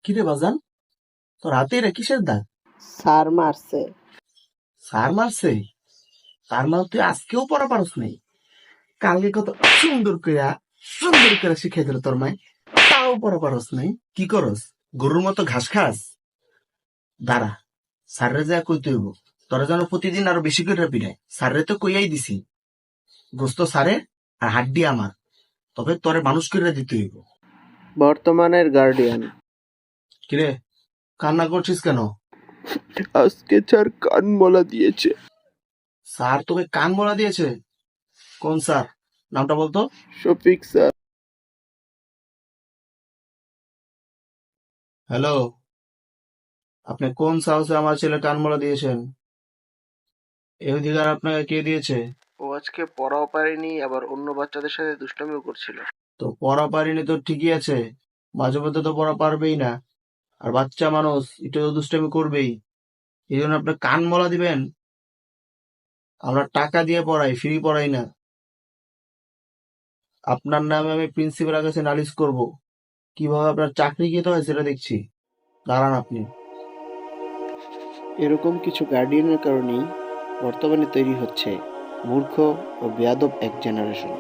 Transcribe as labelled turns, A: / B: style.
A: কিরে বাজান, তোর হাতে এটা কিসের দাগ?
B: স্যার মারছে।
A: স্যার মারছে? তার মানে তুই আজকেও পড়া পারস নাই? কালকে কত সুন্দর করে শিখাই দিল তোর মাই, তাও পড়া পারস নাই? কি করস? গরুর মতো ঘাস খাস? দাঁড়া, স্যাররে যা কইতে হইব, তোরা যেন প্রতিদিন আরো বেশি করে পিড়ায়। স্যাররে তো কইয়াই দিছি, গোস্ত স্যারে আর হাড্ডি আমার, তবে তোরে মানুষ করে দিতে হইব।
B: বর্তমানের গার্ডিয়ান।
A: কিরে, কান্না করছিস কেন?
B: আজকে স্যার কান বলা দিয়েছে।
A: স্যার তোকে কান বলা দিয়েছে? কোন স্যার? নামটা বলতো।
B: শফিক স্যার।
A: হ্যালো, আপনি কোন সাহসে আমার ছেলে কান বলা দিয়েছেন? এই অধিকার আপনাকে কে দিয়েছে?
B: ও আজকে পড়াও পারেনি, আবার অন্য বাচ্চাদের সাথে দুষ্টামিও করছিল।
A: তো পড়া পারিনি তো ঠিকই আছে, মাঝে মধ্যে তো পড়া পারবেই না, আর বাচ্চা মানুষ একটু তো দুষ্টামি করবেই। এই জন্য আপনি কান বলা দিবেন? আমরা টাকা দিয়ে পড়াই, ফ্রি পড়াই না। আপনার নামে আমি প্রিন্সিপালের কাছে নালিশ করব। কিভাবে আপনার চাকরি খেতে হয় সেটা দেখছি, দাঁড়ান আপনি।
B: এরকম কিছু গার্ডিয়ানের কারণেই বর্তমানে তৈরি হচ্ছে মূর্খ ও বেয়াদব এক জেনারেশন।